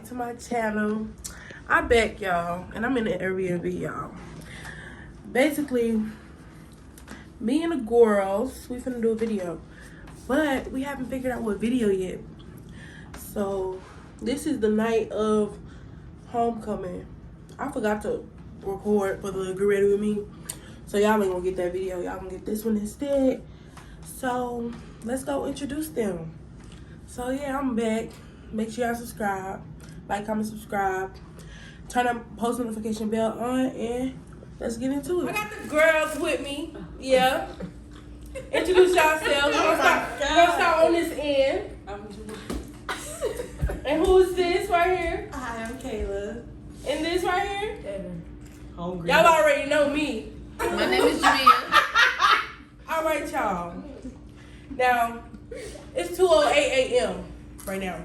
to my channel. I'm back, y'all, and I'm in the Airbnb, y'all. Basically, me and the girls, we finna do a video, but we haven't figured out what video yet. So this is the night of homecoming. I forgot to record for the Get Ready With Me, so y'all ain't gonna get that video. Y'all gonna get this one instead. So let's go introduce them. So yeah, I'm back. Make sure y'all subscribe, like, comment, subscribe, turn that post notification bell on, and let's get into it. I got the girls with me. Yeah. Introduce yourselves. We're gonna start on this end. And who is this right here? Hi, I'm Kayla. And this right here? Evan. Hungry. Y'all already know me. My name is Jamia. All right, y'all. Now, it's 2:08 a.m. right now.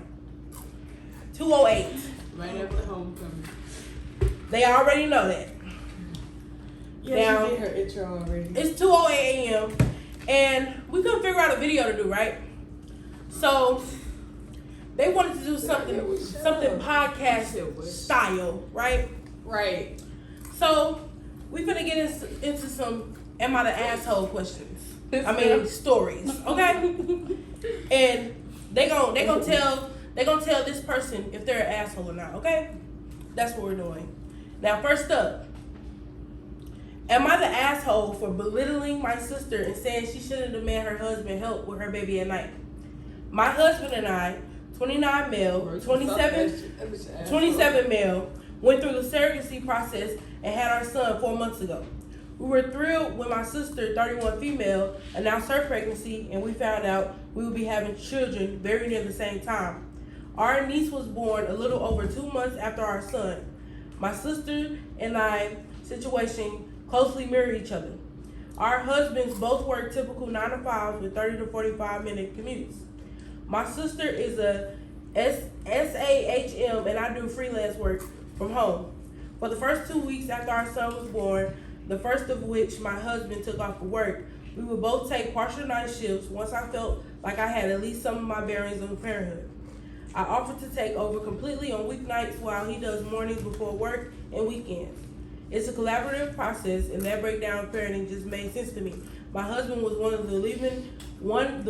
2:08. Right after homecoming. They already know that. Yeah, Now, she did her intro already. It's 2:08 a.m. and we couldn't figure out a video to do, right? So they wanted to do something podcast style, right? Right. So we finna get into some am I the asshole questions. Stories, okay? And they gonna tell this person if they're an asshole or not, okay? That's what we're doing. Now, first up, am I the asshole for belittling my sister and saying she shouldn't demand her husband help with her baby at night? My husband and I, 29 male, 27 male, went through the surrogacy process and had our son 4 months ago. We were thrilled when my sister, 31 female, announced her pregnancy and we found out we would be having children very near the same time. Our niece was born a little over 2 months after our son. My sister and I situation closely mirror each other. Our husbands both work typical 9 to 5 with 30 to 45 minute commutes. My sister is a SAHM and I do freelance work from home. For the first 2 weeks after our son was born, the first of which my husband took off for work, we would both take partial night shifts once I felt like I had at least some of my bearings of parenthood. I offered to take over completely on weeknights while he does mornings before work and weekends. It's a collaborative process, and that breakdown of parenting just made sense to me. My husband was the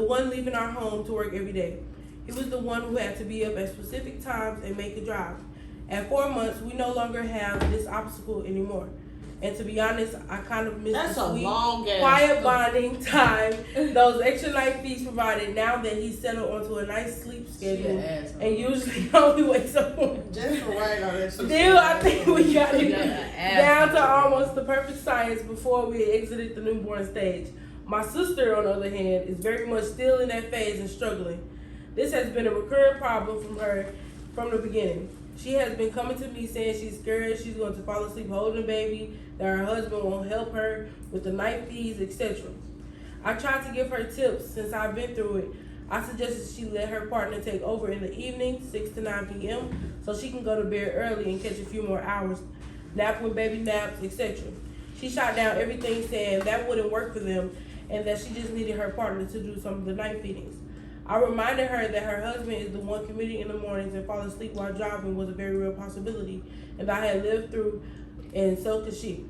one leaving our home to work every day. He was the one who had to be up at specific times and make a drive. At 4 months, we no longer have this obstacle anymore. And to be honest, I kind of miss the sweet, quiet bonding time those extra night fees provided now that he's settled onto a nice sleep schedule and usually only wakes up on. Just right on that. Still, I think we got it down to almost the perfect science before we exited the newborn stage. My sister, on the other hand, is very much still in that phase and struggling. This has been a recurring problem from her from the beginning. She has been coming to me saying she's scared she's going to fall asleep holding the baby, that her husband won't help her with the night fees, etc. I tried to give her tips since I've been through it. I suggested she let her partner take over in the evening, 6 to 9 p.m., so she can go to bed early and catch a few more hours, nap when baby naps, etc. She shot down everything saying that wouldn't work for them and that she just needed her partner to do some of the night feedings. I reminded her that her husband is the one committing in the mornings and falling asleep while driving was a very real possibility, and I had lived through, and so could she.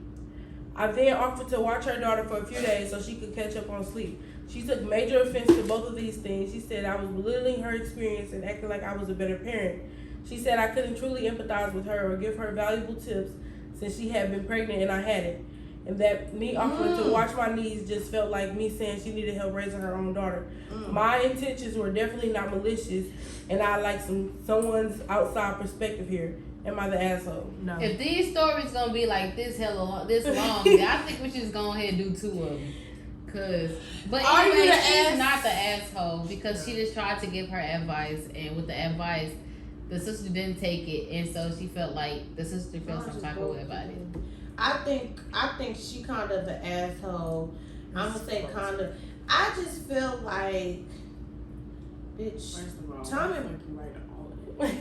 I then offered to watch her daughter for a few days so she could catch up on sleep. She took major offense to both of these things. She said I was belittling her experience and acting like I was a better parent. She said I couldn't truly empathize with her or give her valuable tips since she had been pregnant and I hadn't. And that me offering to watch my niece just felt like me saying she needed help raising her own daughter. My intentions were definitely not malicious, and I like someone's outside perspective here. Am I the asshole? No. If these stories gonna be like this long, I think we should just go ahead and do 2 of them. But anyway, she's not the asshole because she just tried to give her advice, and with the advice, the sister didn't take it, and so she felt like the sister felt some type of way about it. I think she kind of the asshole. I'm gonna say kind of. I just feel like, bitch. First of all, Tommy. You right on all of it.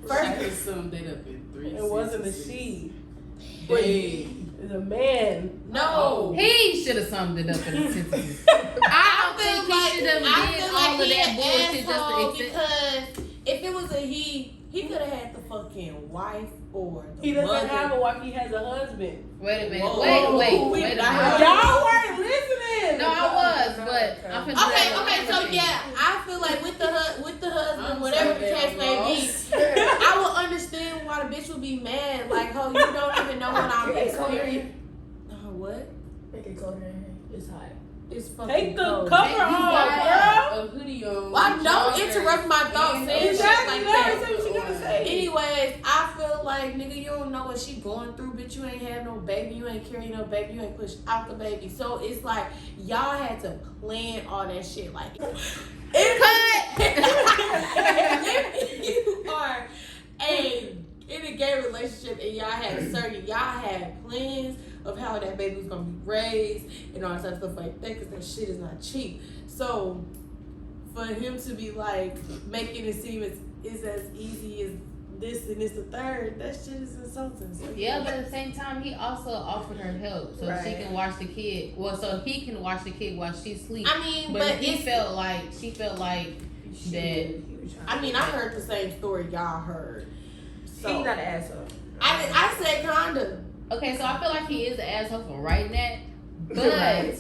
First, I could sum that up in 3 It wasn't a she. Hey. It's a man. no. He should have summed it up in a sentence. I don't think he should have did all of that bullshit just to accept. Because if it was a he, He could have had the fucking wife or the He doesn't mother. have a wife. He has a husband. Wait a minute. Whoa. Wait a Wait, minute. Y'all weren't listening. No, I was, but I'm finna Okay, so yeah, I feel like with the husband, whatever the case may be, I will understand why the bitch would be mad. Like, oh, you don't even know what I'm experiencing. What? Make it colder in here. It's hot. It's fucking Take the cold. cover You off, got girl. A hoodie on. Why don't joggers, interrupt my thoughts saying shit Exactly. like Let her that? say what she gotta say. Anyways, I feel like, nigga, you don't know what she going through, bitch. You ain't have no baby. You ain't carrying no baby. You ain't pushed out the baby. So it's like, y'all had to plan all that shit. Like, if you are in a gay relationship and y'all had plans of how that baby was gonna be raised and all that stuff like that, because that shit is not cheap. So for him to be like making it seem it's as easy as this and this the third, that shit is insulting. So Yeah, but at the same time, he also offered her help so she can watch the kid. Well, so he can watch the kid while she sleeps. I mean, but she felt like that. I mean, I heard the same story y'all heard. So He's not an asshole. I said kinda. Okay, so I feel like he is an asshole for writing that, but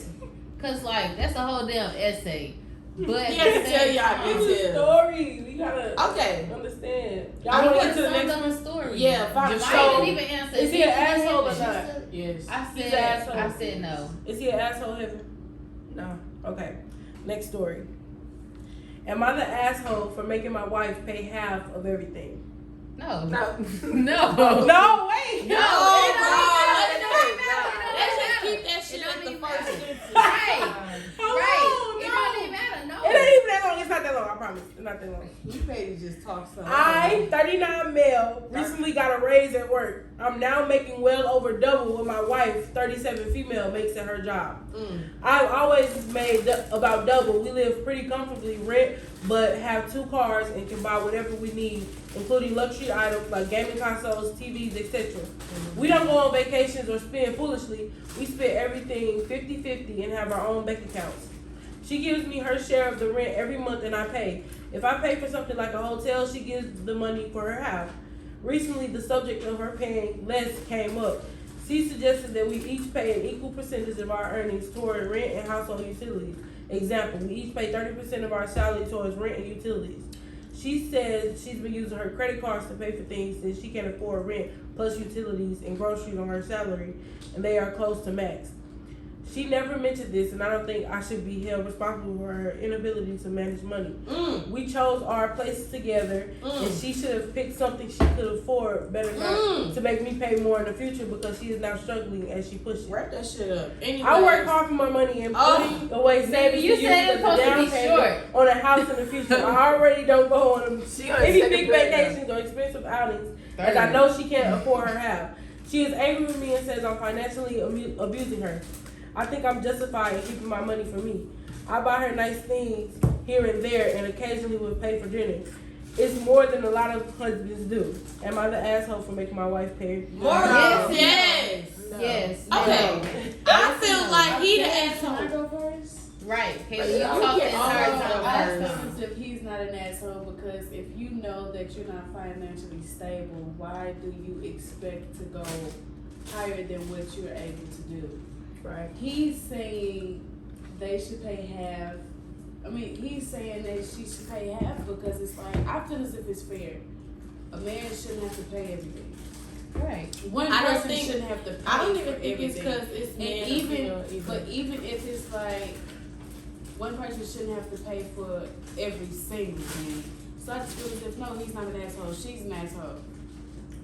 cause like that's a whole damn essay. But He has to tell y'all It's a details. story. We gotta Okay. Y'all want to get to the next one? story. Yeah, fine. Jemima So, didn't even answer. Is he an asshole or not? Yes. He's an asshole. I said no. Is he an asshole, Heaven? No. Okay. Next story. Am I the asshole for making my wife pay half of everything? No. No. No. No, wait. Let's just keep that shit at the first sentence. Right. How Right. long? It No. don't even matter. No. It ain't even that long. It's not that long. I promise. It's not that long. You paid to just talk some. I, 39 male, recently got a raise at work. I'm now making well over double what my wife, 37 female, makes at her job. I've always made about double. We live pretty comfortably, rent, but have 2 cars and can buy whatever we need, including luxury items like gaming consoles, TVs, etc. We don't go on vacations or spend foolishly. We spend everything 50-50 and have our own bank accounts. She gives me her share of the rent every month and I pay. If I pay for something like a hotel, she gives the money for her half. Recently, the subject of her paying less came up. She suggested that we each pay an equal percentage of our earnings toward rent and household utilities. Example, we each pay 30% of our salary towards rent and utilities. She says she's been using her credit cards to pay for things since she can't afford rent plus utilities and groceries on her salary, and they are close to max. She never mentioned this, and I don't think I should be held responsible for her inability to manage money. We chose our places together, and she should have picked something she could afford better not to make me pay more in the future because she is now struggling as she pushes. Wrap that shit up. Anyways. I work hard for my money and putting away savings you to use said as it's a supposed to down be payment on a house in the future. I already don't go on any big vacations or expensive outings, as I know she can't afford her half. She is angry with me and says I'm financially abusing her. I think I'm justified in keeping my money for me. I buy her nice things here and there and occasionally will pay for dinner. It's more than a lot of husbands do. Am I the asshole for making my wife pay? More. Yes. Yes. Okay. I feel like he the asshole. Can I go first? Right. Haley, you talk the entire time I first. feel as if he's not an asshole because if you know that you're not financially stable, why do you expect to go higher than what you're able to do? Right. He's saying they should pay half. I mean, he's saying that she should pay half because it's like, I feel as if it's fair. A man shouldn't have to pay everything. Right. One I don't person think- shouldn't have to pay I don't for even think it's everything. because it's And man even if it's like one person shouldn't have to pay for every single thing. So I just feel as if no, he's not an asshole. She's an asshole.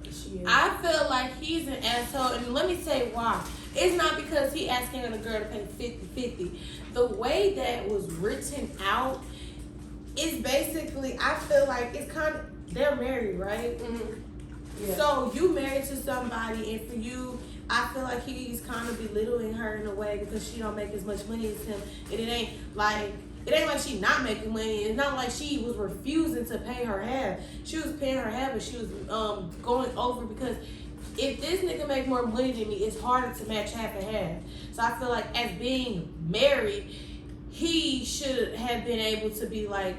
She is. I feel like he's an asshole, and let me say why. It's not because he asking the girl to pay 50-50. The way that was written out is basically, I feel like it's kind of, they're married, right? Yeah. So you married to somebody, and for you, I feel like he's kind of belittling her in a way because she don't make as much money as him, and it ain't like she not making money. It's not like she was refusing to pay her half. She was paying her half, but she was going over because if this nigga make more money than me, it's harder to match half and half. So I feel like as being married, he should have been able to be like,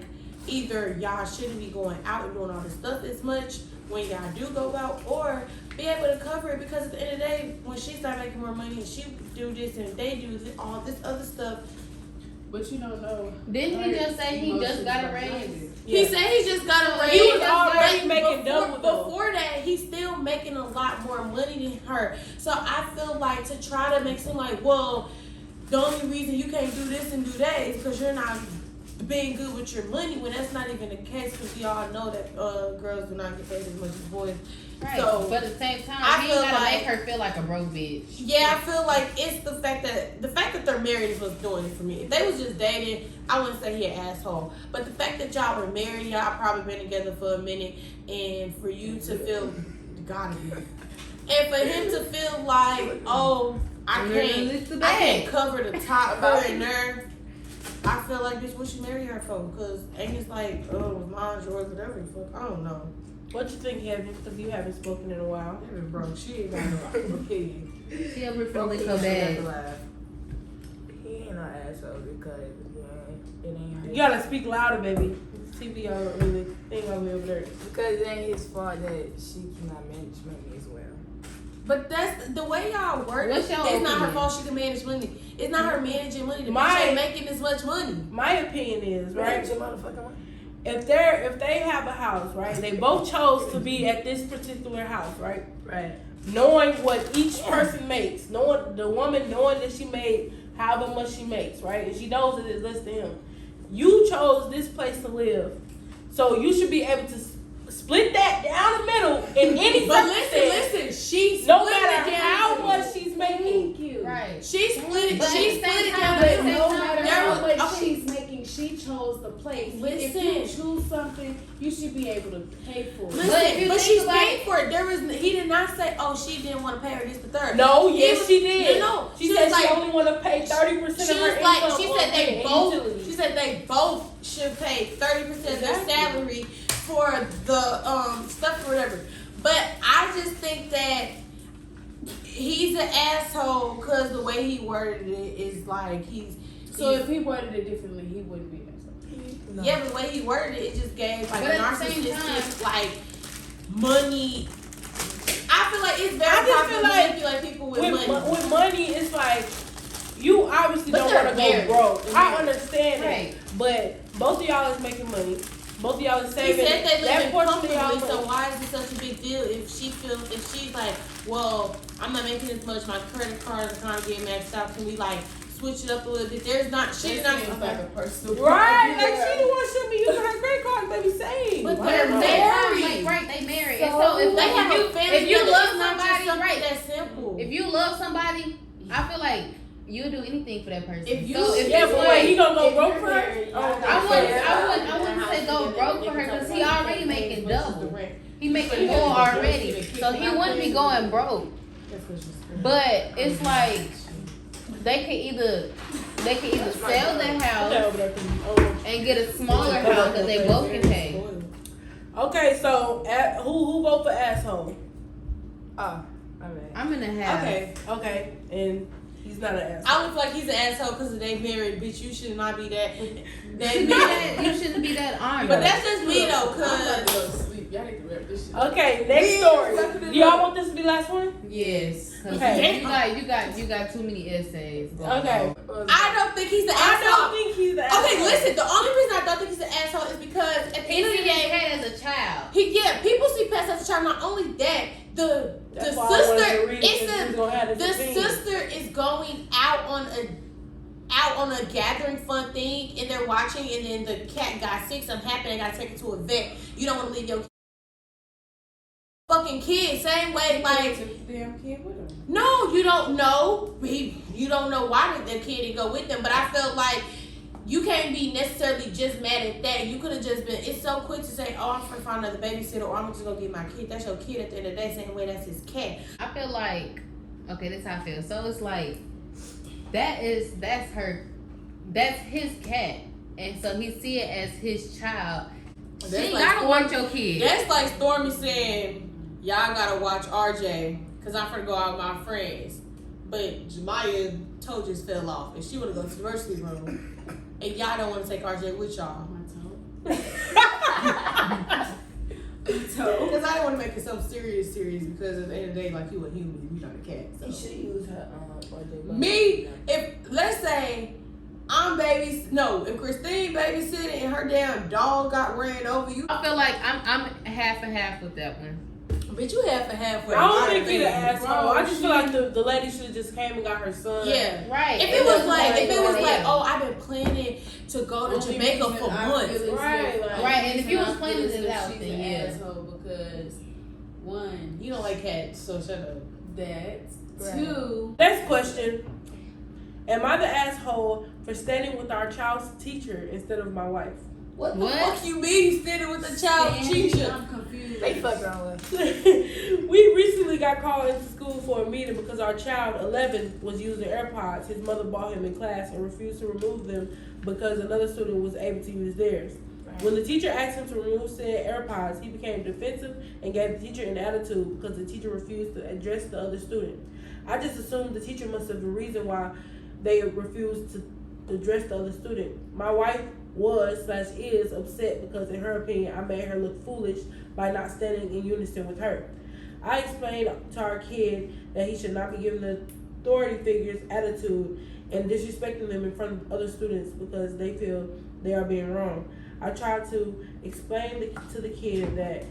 either y'all shouldn't be going out and doing all this stuff as much when y'all do go out, or be able to cover it, because at the end of the day, when she start making more money and she do this and they do this, all this other stuff. But you don't know. Didn't he just say he just got a raise? He said he just got a raise. He was already making double though. Before that, he's still making a lot more money than her. So I feel like to try to make seem like, well, the only reason you can't do this and do that is because you're not being good with your money, when that's not even the case, because we all know that girls do not get paid as much as boys. Right. So, but at the same time, I he feel ain't gotta like- make her feel like a broke bitch. Yeah, I feel like it's the fact that they're married is what's doing it for me. If they was just dating, I wouldn't say he an asshole. But the fact that y'all were married, y'all probably been together for a minute, and for you to feel, gotta be, and for him to feel like, oh, I can't cover the top her and her. I feel like this what you marry her for, because ain't it's like, oh, mine's yours, whatever the fuck. I don't know. What you think, Kevin? Because you haven't spoken in a while. Bro, she ain't got no opinion. She over feeling so bad. He ain't no asshole because it ain't. You gotta speak louder, baby. TV on really thing over there. Because it ain't his fault that she cannot manage money as well. But that's the way y'all work. What's your It's not her opinion? fault she can manage money. It's not her managing money. The My- bitch ain't making as much money. My opinion is, right? Manage your motherfucking money. If they have a house, right? They both chose to be at this particular house, right? Right. Knowing what each person makes, knowing the woman knowing that she made however much she makes, right? And she knows that it's less than him. You chose this place to live, so you should be able to split that down the middle in any But circumstance. listen, she split No it matter down. how much she's making. Thank you. Right. She split it. But She at the split same it time, down. but the at the middle. same No matter time, There how was- much okay. she's making, she chose the place. If Listen. you choose something, you should be able to pay for it. But if Listen, you but think she's about paid for it. He did not say, oh, she didn't want to pay her this, the third. No, He yes, was- she did. No, She was said like, she only want to pay 30% She of her was like, income. she on said they rent and both. utilities. She said they both should pay 30% of their Exactly. salary for the stuff or whatever. But I just think that he's an asshole because the way he worded it is like So if he worded it differently, he wouldn't be that. yeah, but the way he worded it, it just gave like But a at the same narcissistic like money. I feel like it's very I just possible feel to like manipulate people with money. with money, it's like you obviously But don't they're want to go married. broke. They're I married. understand Right. that, but both of y'all is making money. Both of y'all is He saving. said they that live portion of comfortably, y'all so money. why is it such a big deal if she's like, well, I'm not making as much, my credit card is kind of getting maxed out, can we like switch it up a little bit? She's not like a personal. Right, like she the one should be using her credit card, baby. Save. But Why they're not? married. Like, right, they married. So And so if, They have if a you family if you together, love it's not just somebody, something right? that simple. If you love somebody, I feel like you'll do anything for that person. If you- so if Yeah, it's but like, wait, he gonna go if broke you're for her? married, Oh, y'all I gotta wouldn't share say go broke for her because he already making double. He making more already, so he wouldn't be going broke. But it's like they could either sell their house and get a smaller house that they both can pay. Okay, so who vote for asshole? Oh, my bad. I'm in a half. Okay, and he's not an asshole. I would feel like he's an asshole because they married, bitch. You should not be that. You shouldn't be that honored. But that's just me though, I'm about to cause go to sleep. Y'all need to wrap this shit. Okay, next story. Do y'all want this to be the last one? yes, 'cause Okay. you got too many essays. going Okay. on. I don't think he's an I asshole. don't think he's the asshole. Okay, listen. The only reason I don't think he's an asshole is because at the He end of see the that day, head as a child. people see past as a child. Not only that, the That's why I wanted to sister, read it, 'cause he's gonna have the this opinion. sister is going out on a gathering fun thing, and they're watching, and then the cat got sick. Something happened. They got taken to a vet. You don't want to leave your fucking kid same way. Like, Took the damn kid with him. no, you don't know. You don't know why the kid didn't go with them. But I felt like you can't be necessarily just mad at that. You could have just been. It's so quick to say, "Oh, I'm gonna find another babysitter," or "I'm just gonna get my kid." That's your kid at the end of the day. Same way that's his cat. I feel like, okay, this how I feel. So it's like that's his cat, and so he see it as his child. She That's ain't like gotta Stormy- want your kid. That's like Stormy saying, "Y'all gotta watch RJ because I'm gonna go out with my friends." But Jemiah toe just fell off, and she wanna go to the diversity room, and y'all don't want to take RJ with y'all. My toe. Because I didn't want to make it so serious because at the end of the day, like, you a human, you not a cat. So. You should use her birthday money. Me, if let's say if Christine babysitting and her damn dog got ran over, you. I feel like I'm half and half with that one. But you half and half. I don't think you're the asshole. I just feel like the lady should have just came and got her son. Yeah, Right. If it was like, oh, I've been planning to go to Jamaica for months. Right, and if you was planning this out, she's then an yeah. asshole because one, You don't like cats, so shut up. that. Right. Two, Next question. Am I the asshole for standing with our child's teacher instead of my wife? What the What? fuck you mean standing with the child teacher? I'm confused. They fuck around with. We recently got called into school for a meeting because our child, 11, was using AirPods. His mother bought him in class and refused to remove them because another student was able to use theirs. When the teacher asked him to remove said AirPods, he became defensive and gave the teacher an attitude because the teacher refused to address the other student. I just assumed the teacher must have the reason why they refused to address the other student. My wife was/is upset because in her opinion I made her look foolish by not standing in unison with her. I explained to our kid that he should not be giving the authority figures attitude and disrespecting them in front of other students because they feel they are being wrong. I tried to explain to the kid that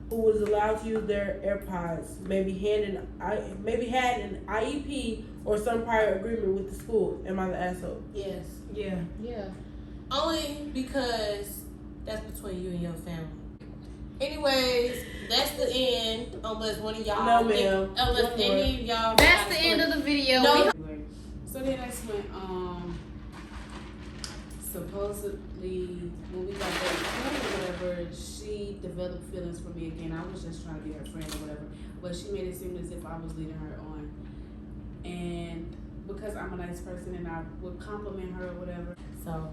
who was allowed to use their AirPods maybe had an IEP or some prior agreement with the school. Am I the asshole? Yes. Yeah. Yeah. Only because that's between you and your family. Anyways, that's the end. Unless one of y'all. No, ma'am. Unless any of y'all. That's the end of the video. No. So then that's when supposedly when we got that phone or whatever, she developed feelings for me again. I was just trying to be her friend or whatever, but she made it seem as if I was leading her on, and because I'm a nice person and I would compliment her or whatever. So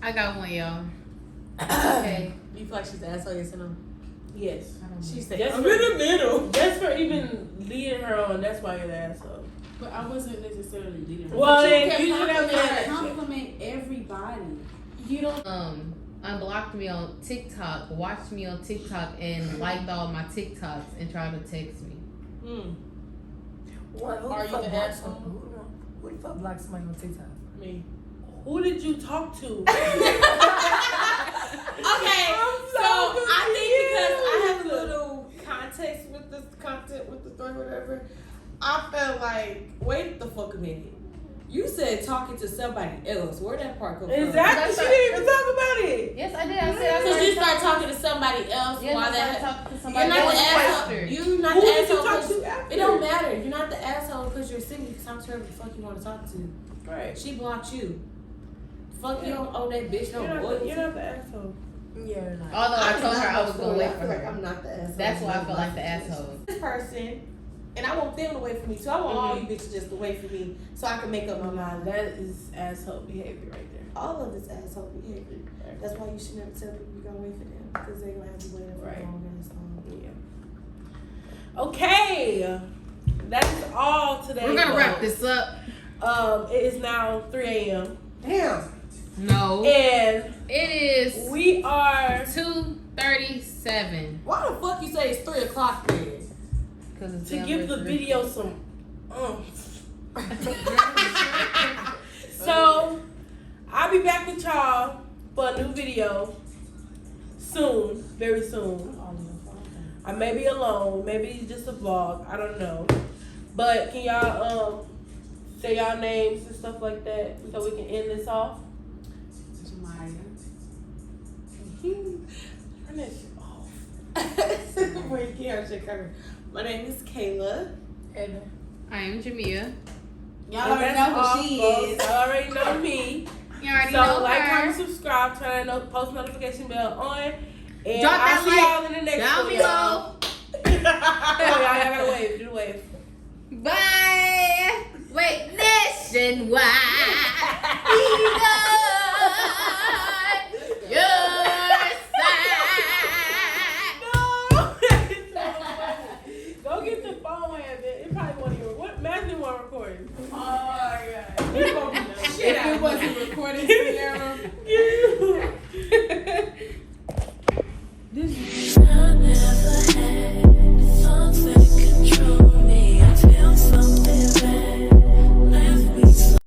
I got one, y'all. Okay. You feel like she's the asshole, yes or no? Yes. I don't know. She said, That's I'm for- in the middle. Just for even leading her on, that's why you're the asshole. but I wasn't necessarily leading her. Well, you then can you should have compliment been. Compliment everybody. You don't. Unblocked me on TikTok, watched me on TikTok, and liked all my TikToks and tried to text me. What? Who Are the you fuck the blocks asshole? some- Who the fuck blocks somebody on TikTok? Me. Who did you talk to? Okay, I'm so so I think because I have a confused. little context with the content with the story, whatever. I felt like, wait the fuck a minute. You said talking to somebody else. Where'd that part come from? Exactly. She didn't even talk about it. Yes, I did. I said I Because you started start talking to somebody else Yes, while I started that. talking to You're somebody not the else asshole. after. You're not Who the did you asshole. talk 'Cause to after? It don't matter. You're not the asshole because you're single. You talk to whoever the fuck you want to talk to. Right. She blocked you. Fuck, you don't owe that bitch no You're loyalty. not the asshole. Yeah, not. Although I told her I was gonna wait I for feel like her. I'm not the asshole. That's why I feel like the asshole. This person, and I want them to wait for me too. I want all you bitches just to wait for me so I can make up my mind. That is asshole behavior right there. All of this asshole behavior. That's why you should never tell people you're gonna wait for them because they're gonna have to wait for Right. a long ass time. Yeah. Okay. That is all today. We're gonna wrap folks. this up. It is now 3 a.m. Damn. No, and it is we are 2:37. Why the fuck you say it's 3 o'clock then? Because it's to down give there the three. video some So I'll be back with y'all for a new video soon, very soon. I may be alone, maybe just a vlog, I don't know. But can y'all say y'all names and stuff like that so we can end this off? Jamaya. Turn that shit off. Wait, Karen should cover. My name is Kayla. And I am Jamia. Y'all And already that's know all, who she folks. is. Y'all already know me. You already So know like, her. comment, subscribe, turn that post notification bell on. And Drop I'll that see like y'all in the next down video. below. Oh, y'all gotta wave. Do the wave. Bye. Wait, nationwide. Your side. No. Go get the phone hand. It probably won't even. What? Imagine it wasn't recording. Oh my god. If it wasn't recorded, Cierra. You